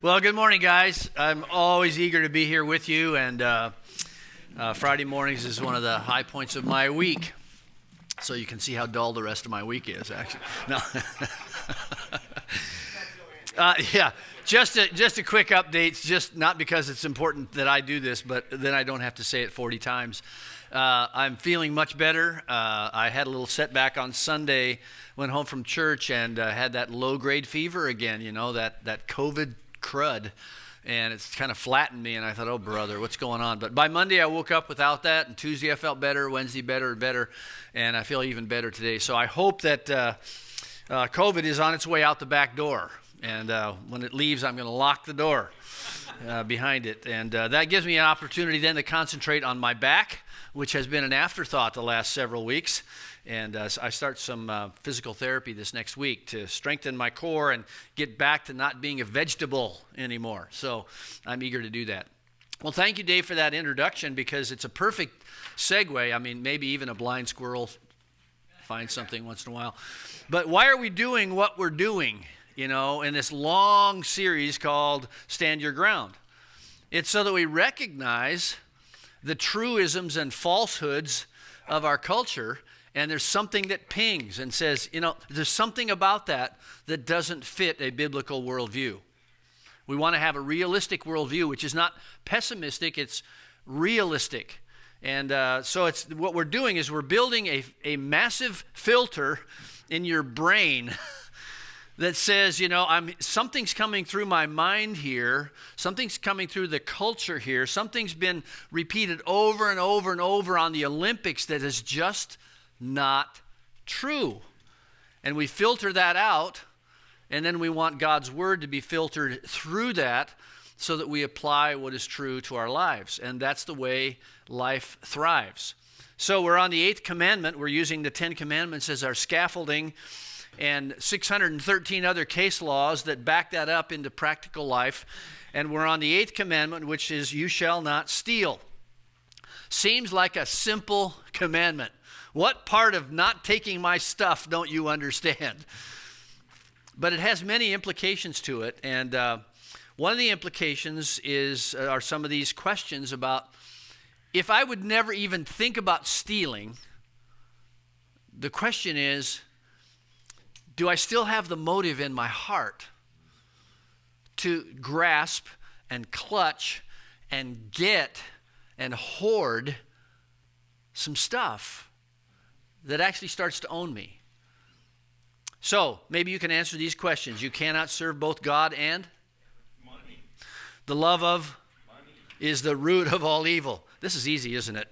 Well, good morning, guys. I'm always eager to be here with you, and Friday mornings is one of the high points of my week. So you can see how dull the rest of my week is, actually. No. Yeah, just a quick update, just not because it's important that I do this, but then I don't have to say it 40 times. I'm feeling much better. I had a little setback on Sunday, went home from church, and had that low-grade fever again, you know, that COVID crud, and it's kind of flattened me, and I thought, oh, brother, what's going on? But by Monday, I woke up without that, and Tuesday, I felt better, Wednesday, better, and I feel even better today. So I hope that COVID is on its way out the back door, and when it leaves, I'm going to lock the door behind it, and that gives me an opportunity then to concentrate on my back, which has been an afterthought the last several weeks. And I start some physical therapy this next week to strengthen my core and get back to not being a vegetable anymore. So I'm eager to do that. Well, thank you, Dave, for that introduction, because it's a perfect segue. I mean, maybe even a blind squirrel finds something once in a while. But why are we doing what we're doing, you know, in this long series called Stand Your Ground? It's so that we recognize the truisms and falsehoods of our culture, and there's something that pings and says, you know, there's something about that that doesn't fit a biblical worldview. We want to have a realistic worldview, which is not pessimistic, it's realistic. And so it's what we're doing is we're building a massive filter in your brain that says, you know, something's coming through my mind here, something's coming through the culture here, something's been repeated over and over and over on the Olympics that is just not true. And we filter that out, and then we want God's word to be filtered through that so that we apply what is true to our lives. And that's the way life thrives. So we're on the 8th commandment. We're using the 10 commandments as our scaffolding, and 613 other case laws that back that up into practical life. And we're on the 8th commandment, which is, you shall not steal. Seems like a simple commandment. What part of not taking my stuff don't you understand? But it has many implications to it, and one of the implications are some of these questions about, if I would never even think about stealing, the question is, do I still have the motive in my heart to grasp and clutch and get and hoard some stuff that actually starts to own me? So maybe you can answer these questions. You cannot serve both God and money. The love of money is the root of all evil. This is easy, isn't it?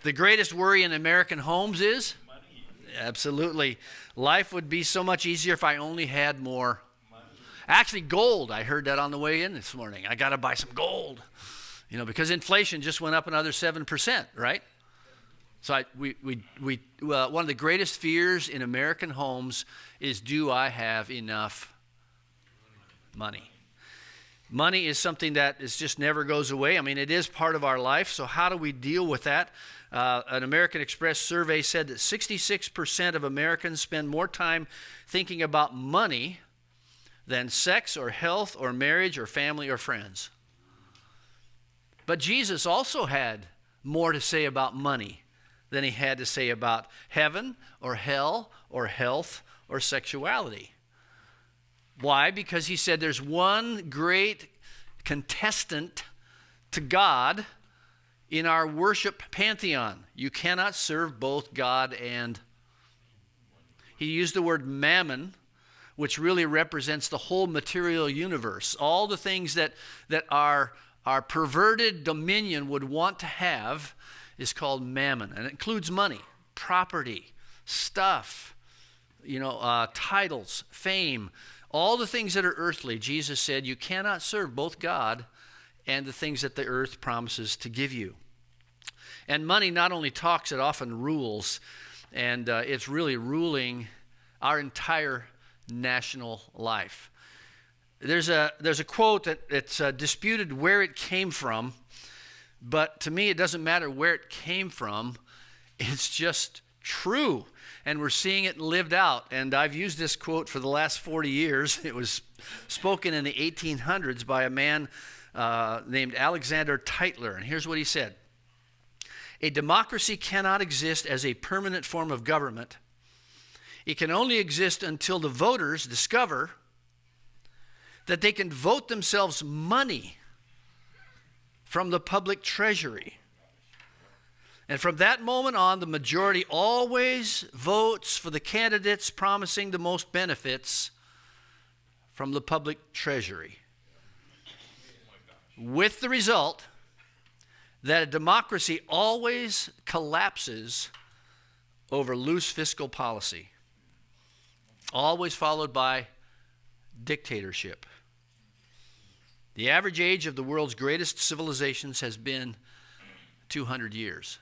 The greatest worry in American homes is money. Absolutely. Life would be so much easier if I only had more money. Actually, gold. I heard that on the way in this morning. I got to buy some gold, you know, because inflation just went up another 7%, right? So one of the greatest fears in American homes is, do I have enough money? Money is something that just never goes away. I mean, it is part of our life. So how do we deal with that? An American Express survey said that 66% of Americans spend more time thinking about money than sex or health or marriage or family or friends. But Jesus also had more to say about money than he had to say about heaven or hell or health or sexuality. Why? Because he said there's one great contestant to God in our worship pantheon. You cannot serve both God and... He used the word mammon, which really represents the whole material universe. All the things that our perverted dominion would want to have is called mammon, and it includes money, property, stuff, you know, titles, fame, all the things that are earthly. Jesus said you cannot serve both God and the things that the earth promises to give you. And money not only talks, it often rules, and it's really ruling our entire national life. There's a quote that it's disputed where it came from, but to me it doesn't matter where it came from. It's just true. and we're seeing it lived out. And I've used this quote for the last 40 years. It was spoken in the 1800s by a man named Alexander Tytler. And here's what he said. A democracy cannot exist as a permanent form of government. It can only exist until the voters discover that they can vote themselves money from the public treasury. And from that moment on, the majority always votes for the candidates promising the most benefits from the public treasury. With the result that a democracy always collapses over loose fiscal policy, always followed by dictatorship. The average age of the world's greatest civilizations has been 200 years.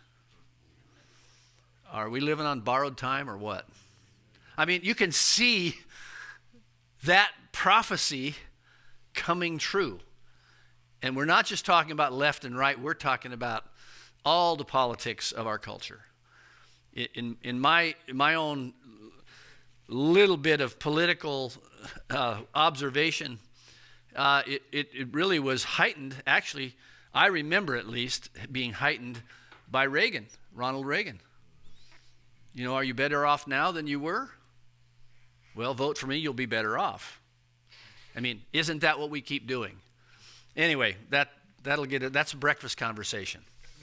Are we living on borrowed time or what? I mean, you can see that prophecy coming true. And we're not just talking about left and right, we're talking about all the politics of our culture. In my own little bit of political observation, it really was heightened. Actually, I remember at least being heightened by Reagan, Ronald Reagan. You know, are you better off now than you were? Well, vote for me, you'll be better off. I mean, isn't that what we keep doing? Anyway, that'll get it. That's a breakfast conversation.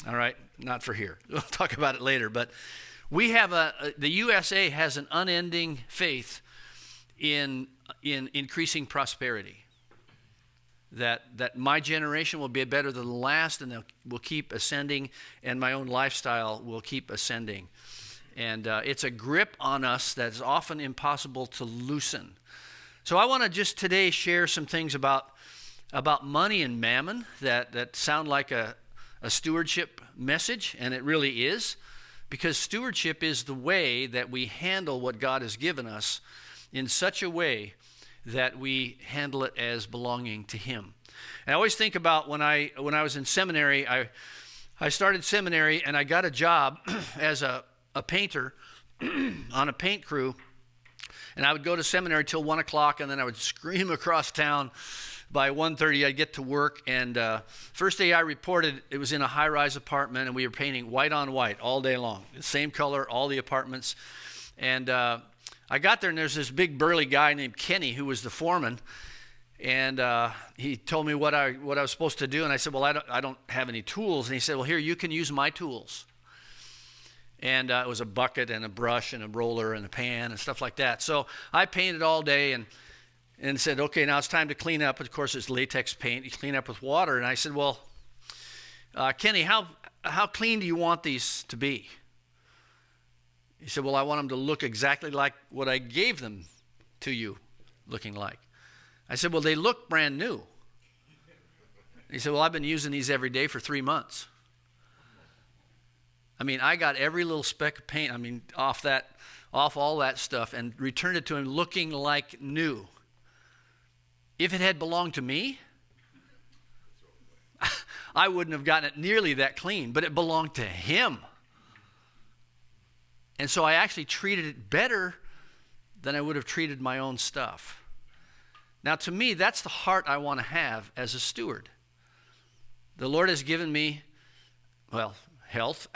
All right, not for here. We'll talk about it later. But we have the USA has an unending faith in increasing prosperity. That my generation will be better than the last, and will keep ascending, and my own lifestyle will keep ascending. And it's a grip on us that is often impossible to loosen. So I want to just today share some things about money and mammon that sound like a stewardship message, and it really is, because stewardship is the way that we handle what God has given us in such a way that we handle it as belonging to Him. And I always think about when I was in seminary, I started seminary and I got a job as a painter on a paint crew, and I would go to seminary till 1 o'clock, and then I would scream across town. By 1:30, I'd get to work, and first day I reported, it was in a high-rise apartment, and we were painting white on white all day long, the same color, all the apartments. And I got there, and there's this big burly guy named Kenny who was the foreman, and he told me what I was supposed to do, and I said, well, I don't have any tools. And he said, well, here, you can use my tools. And it was a bucket and a brush and a roller and a pan and stuff like that. So I painted all day and said, okay, now it's time to clean up. Of course, it's latex paint. You clean up with water. And I said, well, Kenny, how clean do you want these to be? He said, well, I want them to look exactly like what I gave them to you looking like. I said, well, they look brand new. He said, well, I've been using these every day for 3 months. I mean, I got every little speck of paint, off all that stuff, and returned it to him looking like new. If it had belonged to me, I wouldn't have gotten it nearly that clean, but it belonged to him. And so I actually treated it better than I would have treated my own stuff. Now, to me, that's the heart I want to have as a steward. The Lord has given me, well, health.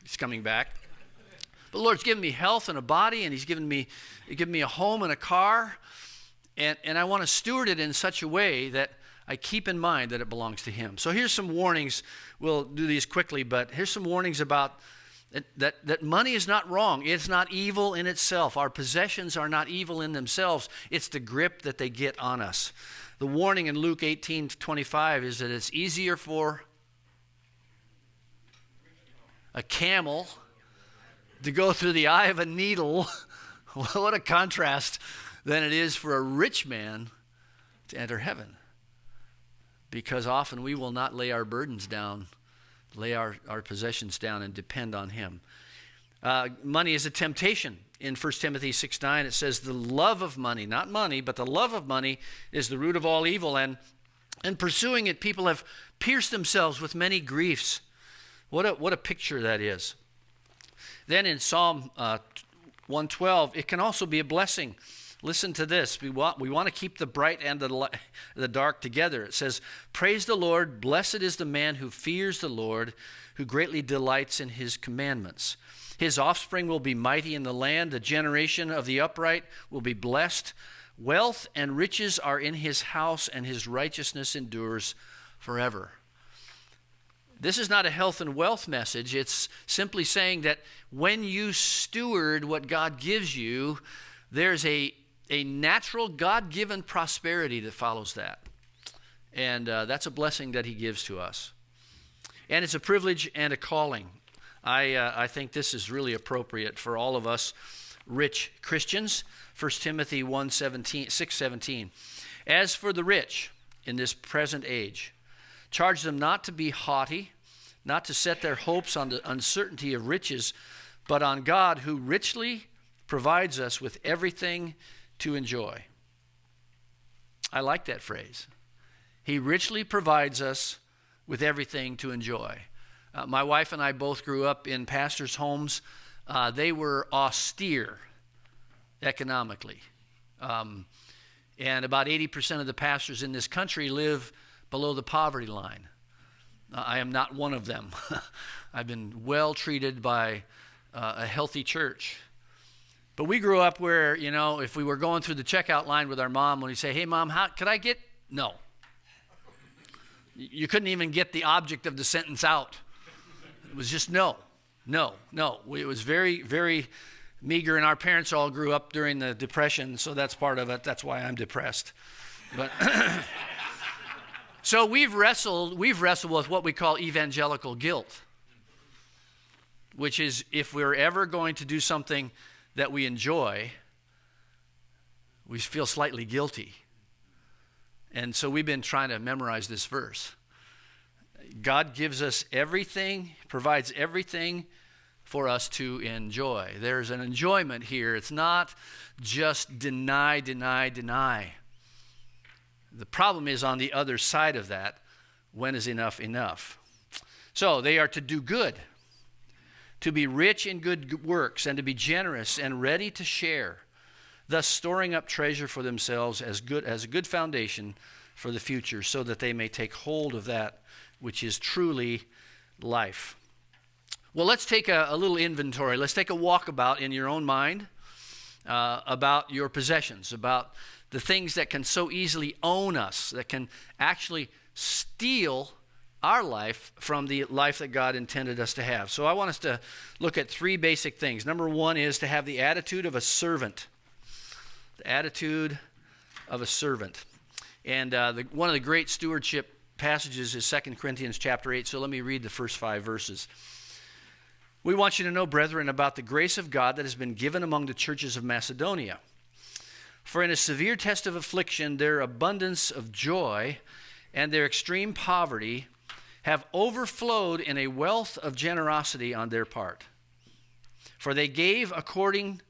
He's coming back. But the Lord's given me health and a body, and He's given me a home and a car. And I want to steward it in such a way that I keep in mind that it belongs to Him. So here's some warnings. We'll do these quickly, but here's some warnings about that money is not wrong. It's not evil in itself. Our possessions are not evil in themselves. It's the grip that they get on us. The warning in Luke 18:25 is that it's easier for a camel to go through the eye of a needle. What a contrast. Than it is for a rich man to enter heaven. Because often we will not lay our burdens down, lay our possessions down, and depend on Him. Money is a temptation. In 1 Timothy 6:9, it says, the love of money, not money, but the love of money is the root of all evil. And pursuing it, people have pierced themselves with many griefs. What a picture that is. Then in Psalm 1:12, it can also be a blessing. Listen to this. We want to keep the bright and the dark together. It says, "Praise the Lord, blessed is the man who fears the Lord, who greatly delights in his commandments. His offspring will be mighty in the land. The generation of the upright will be blessed. Wealth and riches are in his house, and his righteousness endures forever." This is not a health and wealth message. It's simply saying that when you steward what God gives you, there's a natural God-given prosperity that follows that. And that's a blessing that he gives to us. And it's a privilege and a calling. I think this is really appropriate for all of us rich Christians. 1 Timothy 6:17. "As for the rich in this present age, charge them not to be haughty, not to set their hopes on the uncertainty of riches, but on God, who richly provides us with everything to enjoy." I like that phrase. He richly provides us with everything to enjoy. My wife and I both grew up in pastors' homes. They were austere economically. And about 80% of the pastors in this country live below the poverty line. I am not one of them. I've been well treated by a healthy church. But we grew up where, if we were going through the checkout line with our mom, when we say, "Hey, Mom, could I get?" No. You couldn't even get the object of the sentence out. It was just no. It was very, very meager, and our parents all grew up during the Depression, so that's part of it. That's why I'm depressed. But so we've wrestled with what we call evangelical guilt, which is if we're ever going to do something that we enjoy, we feel slightly guilty. And so we've been trying to memorize this verse. God gives us everything, provides everything for us to enjoy. There's an enjoyment here. It's not just deny. The problem is on the other side of that. When is enough? So they are to do good, to be rich in good works, and to be generous and ready to share, thus storing up treasure for themselves as a good foundation for the future, so that they may take hold of that which is truly life. Well, let's take a little inventory. Let's take a walkabout in your own mind about your possessions, about the things that can so easily own us, that can actually steal our life from the life that God intended us to have. So I want us to look at three basic things. Number one is to have the attitude of a servant. The attitude of a servant. And one of the great stewardship passages is 2 Corinthians chapter 8. So let me read the first 5 verses. "We want you to know, brethren, about the grace of God that has been given among the churches of Macedonia. For in a severe test of affliction, their abundance of joy and their extreme poverty have overflowed in a wealth of generosity on their part. For they gave according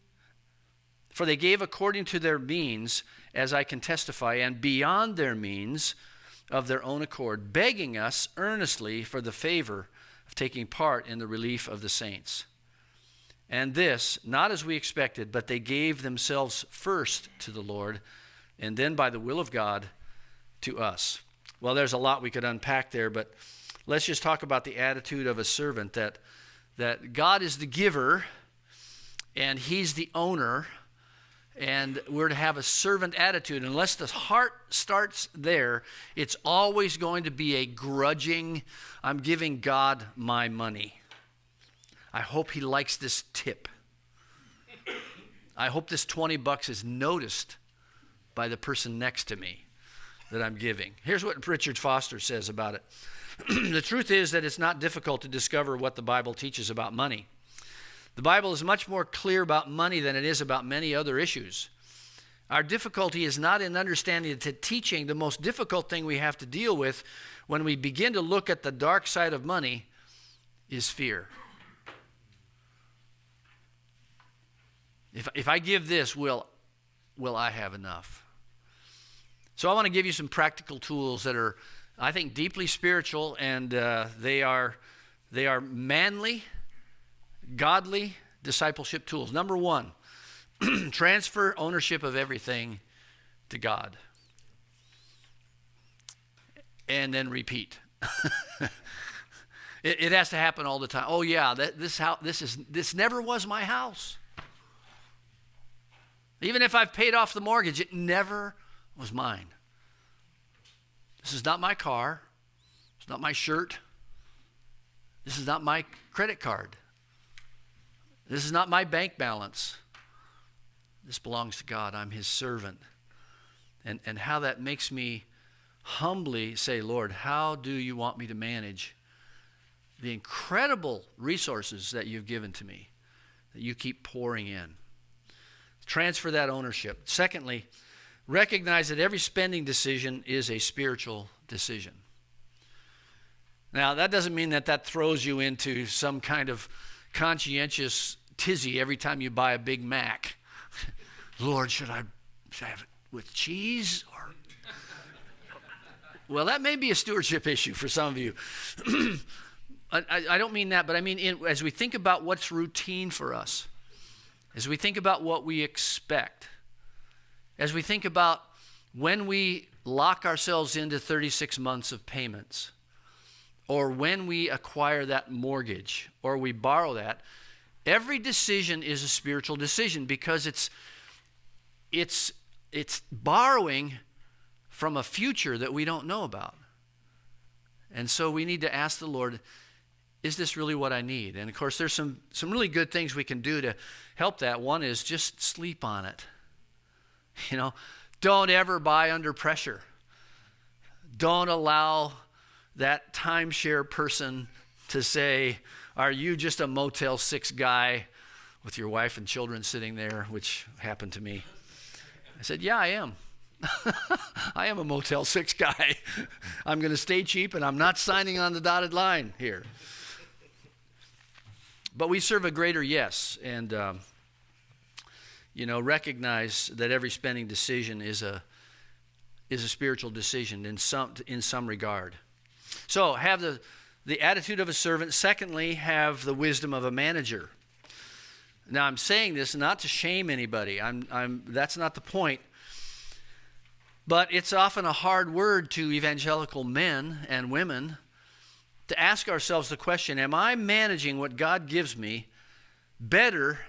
to their means, as I can testify, and beyond their means of their own accord, begging us earnestly for the favor of taking part in the relief of the saints. And this, not as we expected, but they gave themselves first to the Lord, and then by the will of God to us." Well, there's a lot we could unpack there, but let's just talk about the attitude of a servant, that God is the giver, and he's the owner, and we're to have a servant attitude. Unless the heart starts there, it's always going to be a grudging, I'm giving God my money. I hope he likes this tip. I hope this $20 is noticed by the person next to me that I'm giving. Here's what Richard Foster says about it. "The truth is that it's not difficult to discover what the Bible teaches about money. The Bible is much more clear about money than it is about many other issues. Our difficulty is not in understanding the teaching. The most difficult thing we have to deal with when we begin to look at the dark side of money is fear. If I give this, will I have enough?" So I want to give you some practical tools that are, I think, deeply spiritual, and they are manly, godly discipleship tools. Number one, Transfer ownership of everything to God. And then repeat. It has to happen all the time. Oh yeah, this never was my house. Even if I've paid off the mortgage, it never was mine. This is not my car. It's not my shirt. This is not my credit card. This is not my bank balance. This belongs to God. I'm his servant. And how that makes me humbly say, Lord, how do you want me to manage the incredible resources that you've given to me, that you keep pouring in? Transfer that ownership. Secondly, recognize that every spending decision is a spiritual decision. Now, that doesn't mean that throws you into some kind of conscientious tizzy every time you buy a Big Mac. Lord, should I have it with cheese? Or well, that may be a stewardship issue for some of you. I don't mean that, but I mean as we think about what's routine for us, as we think about what we expect, as we think about when we lock ourselves into 36 months of payments, or when we acquire that mortgage, or we borrow that, every decision is a spiritual decision because it's borrowing from a future that we don't know about. And so we need to ask the Lord, is this really what I need? And of course, there's some really good things we can do to help that. One is just sleep on it. You know, don't ever buy under pressure. Don't allow that timeshare person to say, are you just a Motel 6 guy with your wife and children sitting there, which happened to me. I said, yeah, I am. I am a Motel 6 guy. I'm going to stay cheap, and I'm not signing on the dotted line here. But we serve a greater yes, and recognize that every spending decision is a spiritual decision in some regard. So have the attitude of a servant. Secondly, have the wisdom of a manager. Now, I'm saying this not to shame anybody. That's not the point. But it's often a hard word to evangelical men and women to ask ourselves the question, am I managing what God gives me better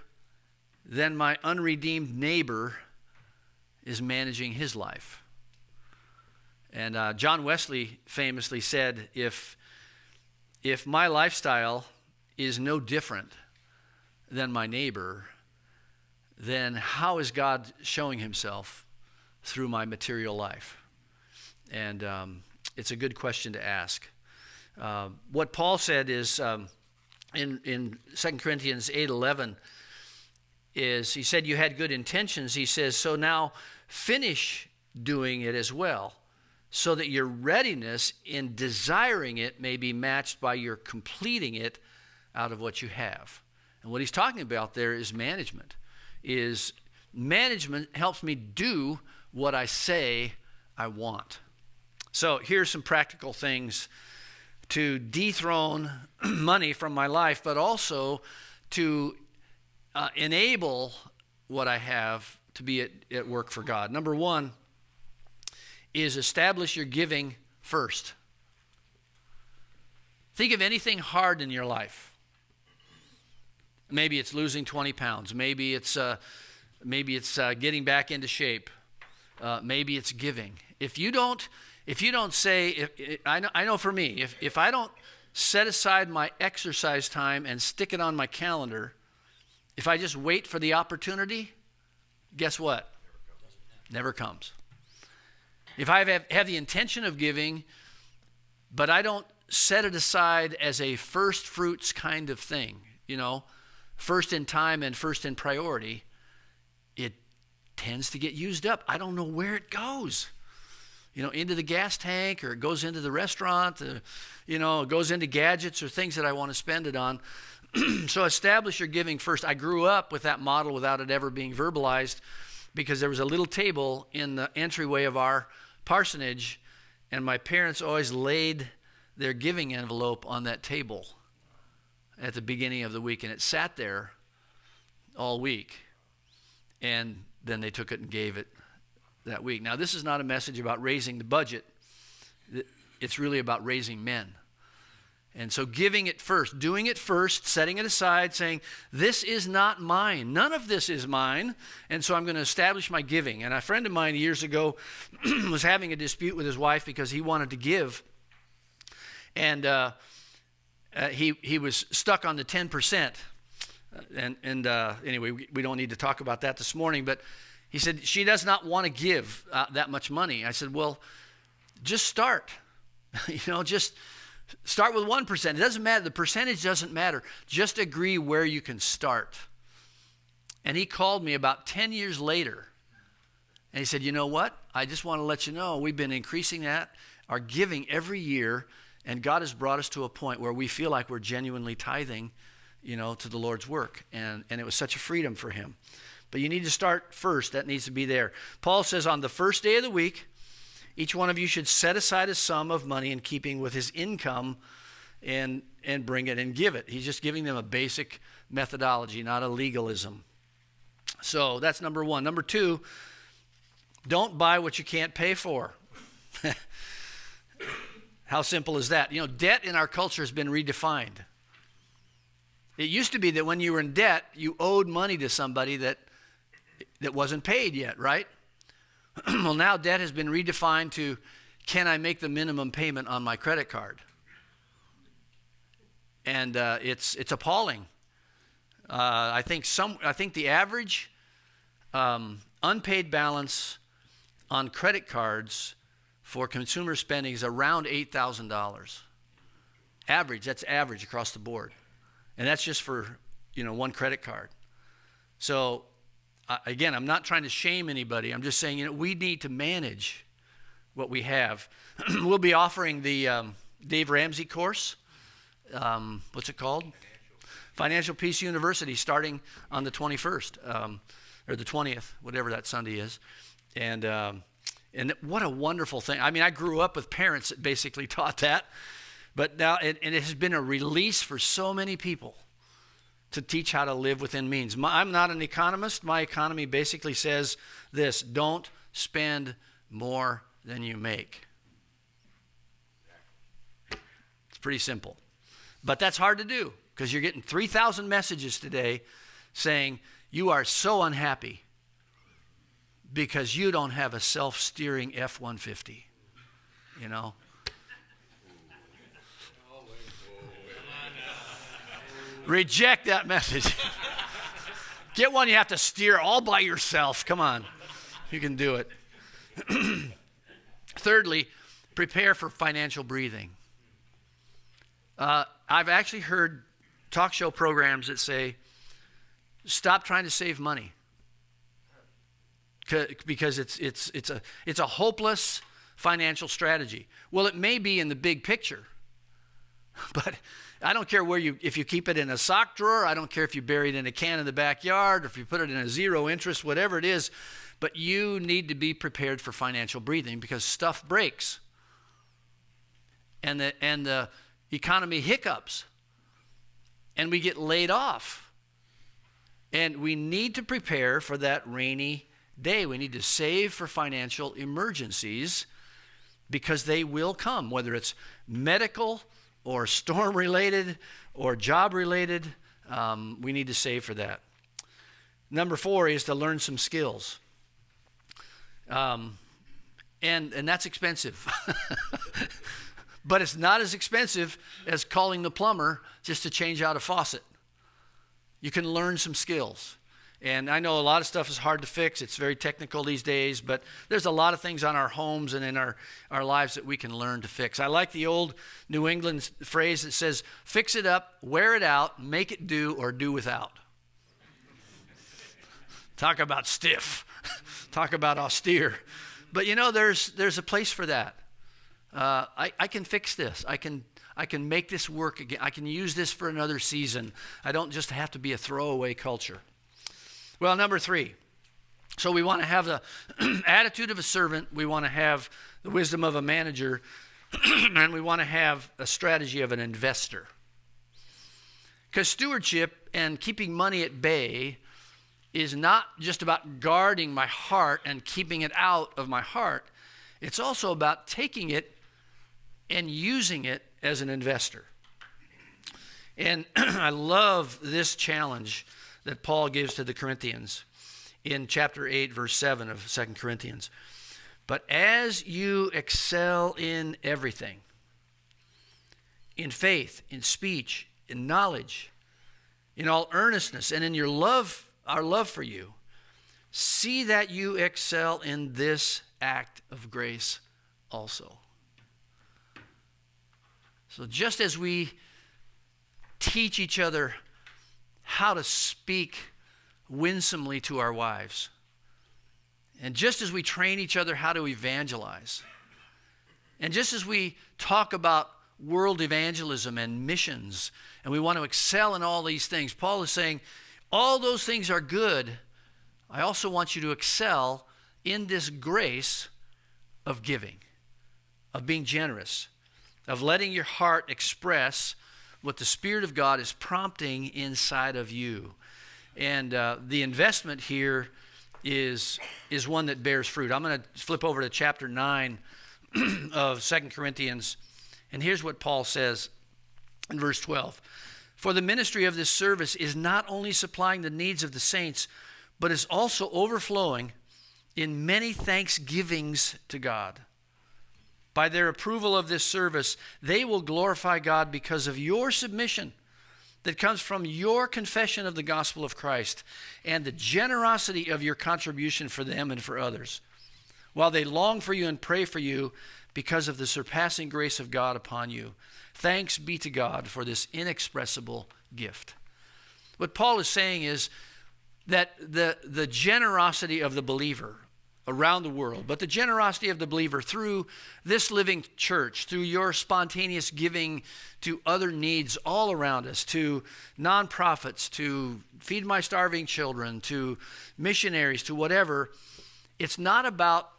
than my unredeemed neighbor is managing his life? And John Wesley famously said, if my lifestyle is no different than my neighbor, then how is God showing himself through my material life? And it's a good question to ask. What Paul said is in 2 Corinthians 8:11 is, he said, you had good intentions. He says, so now finish doing it as well, so that your readiness in desiring it may be matched by your completing it out of what you have. And what he's talking about there is management. Management helps me do what I say I want. So here's some practical things to dethrone money from my life, but also to enable what I have to be at work for God. Number one is establish your giving first. Think of anything hard in your life. Maybe it's losing 20 pounds. Maybe it's getting back into shape. Maybe it's giving. If you don't say, I know for me, if I don't set aside my exercise time and stick it on my calendar, if I just wait for the opportunity, guess what? Never comes. If I have the intention of giving, but I don't set it aside as a first fruits kind of thing, first in time and first in priority, it tends to get used up. I don't know where it goes. Into the gas tank, or it goes into the restaurant, it goes into gadgets or things that I want to spend it on. So establish your giving first. I grew up with that model without it ever being verbalized, because there was a little table in the entryway of our parsonage, and my parents always laid their giving envelope on that table at the beginning of the week, and it sat there all week. and then they took it and gave it that week. Now, this is not a message about raising the budget. It's really about raising men. And so giving it first, doing it first, setting it aside, saying, this is not mine. None of this is mine. And so I'm going to establish my giving. And a friend of mine years ago was having a dispute with his wife because he wanted to give. And he was stuck on the 10%. Anyway, we don't need to talk about that this morning. But he said, she does not want to give that much money. I said, well, just start. Just start with 1%. It doesn't matter. The percentage doesn't matter. Just agree where you can start. And he called me about 10 years later. And he said, you know what? I just want to let you know, we've been increasing our giving every year. And God has brought us to a point where we feel like we're genuinely tithing, to the Lord's work. And it was such a freedom for him. But you need to start first. That needs to be there. Paul says on the first day of the week, each one of you should set aside a sum of money in keeping with his income and bring it and give it. He's just giving them a basic methodology, not a legalism. So that's number one. Number two, don't buy what you can't pay for. How simple is that? Debt in our culture has been redefined. It used to be that when you were in debt, you owed money to somebody that wasn't paid yet, right? Well, now debt has been redefined to, can I make the minimum payment on my credit card? And it's appalling. I think the average unpaid balance on credit cards for consumer spending is around $8,000. Average. That's average across the board, and that's just for one credit card. So. Again, I'm not trying to shame anybody. I'm just saying, we need to manage what we have. We'll be offering the Dave Ramsey course. What's it called? Financial Peace University, starting on the 21st or the 20th, whatever that Sunday is. And what a wonderful thing. I mean, I grew up with parents that basically taught that. But now it has been a release for so many people to teach how to live within means. I'm not an economist. My economy basically says this: don't spend more than you make. It's pretty simple. But that's hard to do because you're getting 3,000 messages today saying you are so unhappy because you don't have a self-steering F-150, Reject that message. Get one you have to steer all by yourself. Come on. You can do it. Thirdly, prepare for financial breathing. I've actually heard talk show programs that say, stop trying to save money. Because it's a hopeless financial strategy. Well, it may be in the big picture. But I don't care if you keep it in a sock drawer. I don't care if you bury it in a can in the backyard or if you put it in a zero interest, whatever it is. But you need to be prepared for financial breathing because stuff breaks. And the economy hiccups. And we get laid off. And we need to prepare for that rainy day. We need to save for financial emergencies because they will come, whether it's medical or storm-related, or job-related. We need to save for that. Number 4 is to learn some skills. And that's expensive. But it's not as expensive as calling the plumber just to change out a faucet. You can learn some skills. And I know a lot of stuff is hard to fix. It's very technical these days, but there's a lot of things on our homes and in our lives that we can learn to fix. I like the old New England phrase that says, fix it up, wear it out, make it do, or do without. Talk about stiff. Talk about austere. But there's a place for that. I can fix this. I can make this work again. I can use this for another season. I don't just have to be a throwaway culture. Well, number 3. So we want to have the attitude of a servant. We want to have the wisdom of a manager. And we want to have a strategy of an investor. Because stewardship and keeping money at bay is not just about guarding my heart and keeping it out of my heart. It's also about taking it and using it as an investor. And I love this challenge that Paul gives to the Corinthians in chapter 8, verse 7 of 2 Corinthians. But as you excel in everything, in faith, in speech, in knowledge, in all earnestness, and in your love, our love for you, see that you excel in this act of grace also. So just as we teach each other how to speak winsomely to our wives, and just as we train each other how to evangelize, and just as we talk about world evangelism and missions, and we want to excel in all these things, Paul is saying, all those things are good. I also want you to excel in this grace of giving, of being generous, of letting your heart express what the Spirit of God is prompting inside of you. And the investment here is one that bears fruit. I'm going to flip over to chapter 9 of 2 Corinthians, and here's what Paul says in verse 12. For the ministry of this service is not only supplying the needs of the saints, but is also overflowing in many thanksgivings to God. By their approval of this service, they will glorify God because of your submission that comes from your confession of the gospel of Christ and the generosity of your contribution for them and for others, while they long for you and pray for you because of the surpassing grace of God upon you. Thanks be to God for this inexpressible gift. What Paul is saying is that the generosity of the believer around the world, but the generosity of the believer through this living church, through your spontaneous giving to other needs all around us, to nonprofits, to feed my starving children, to missionaries, to whatever, it's not about,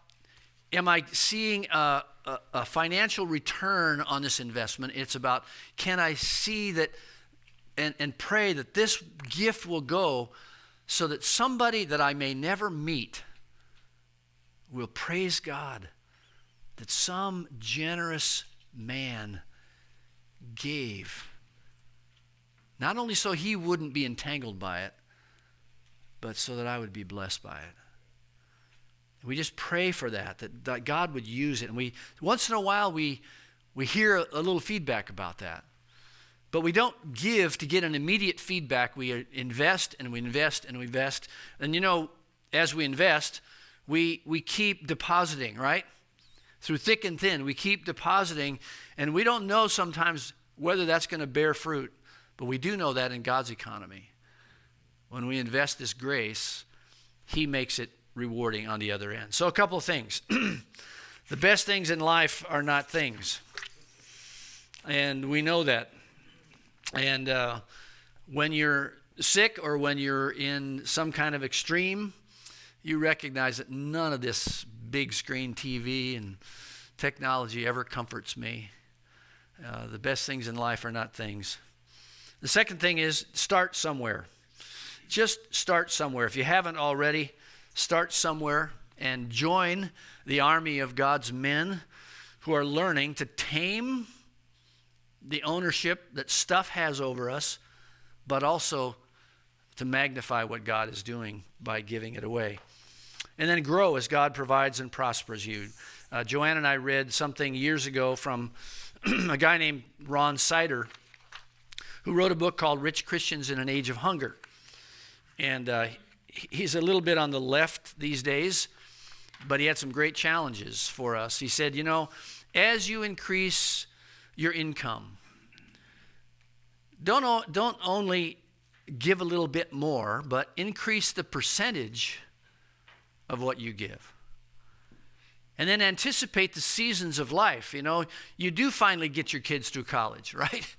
am I seeing a financial return on this investment? It's about, can I see that and pray that this gift will go so that somebody that I may never meet will praise God that some generous man gave, not only so he wouldn't be entangled by it, but so that I would be blessed by it. We just pray for that God would use it. And we once in a while we hear a little feedback about that. But we don't give to get an immediate feedback. We invest and we invest and we invest. And you know, as we invest, we keep depositing, right? Through thick and thin, we keep depositing. And we don't know sometimes whether that's going to bear fruit. But we do know that in God's economy. When we invest this grace, He makes it rewarding on the other end. So a couple of things. The best things in life are not things. And we know that. And when you're sick or when you're in some kind of extreme, you recognize that none of this big screen TV and technology ever comforts me. The best things in life are not things. The second thing is start somewhere. Just start somewhere. If you haven't already, start somewhere and join the army of God's men who are learning to tame the ownership that stuff has over us, but also to magnify what God is doing by giving it away. And then grow as God provides and prospers you. Joanne and I read something years ago from a guy named Ron Sider, who wrote a book called Rich Christians in an Age of Hunger. And he's a little bit on the left these days, but he had some great challenges for us. He said, you know, as you increase your income, don't only give a little bit more, but increase the percentage of what you give. And then anticipate the seasons of life. You know, you do finally get your kids through college, right?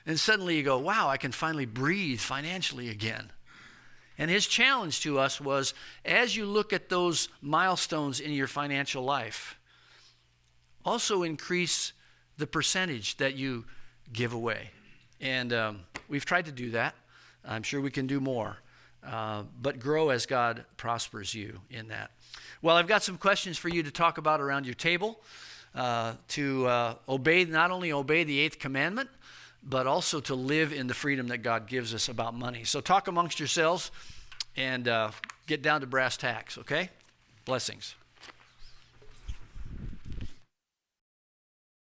And suddenly you go, wow, I can finally breathe financially again. And his challenge to us was, as you look at those milestones in your financial life, also increase the percentage that you give away. And we've tried to do that. I'm sure we can do more. but grow as God prospers you in that. Well, I've got some questions for you to talk about around your table, to not only obey the 8th commandment, but also to live in the freedom that God gives us about money. So talk amongst yourselves and get down to brass tacks, okay? Blessings.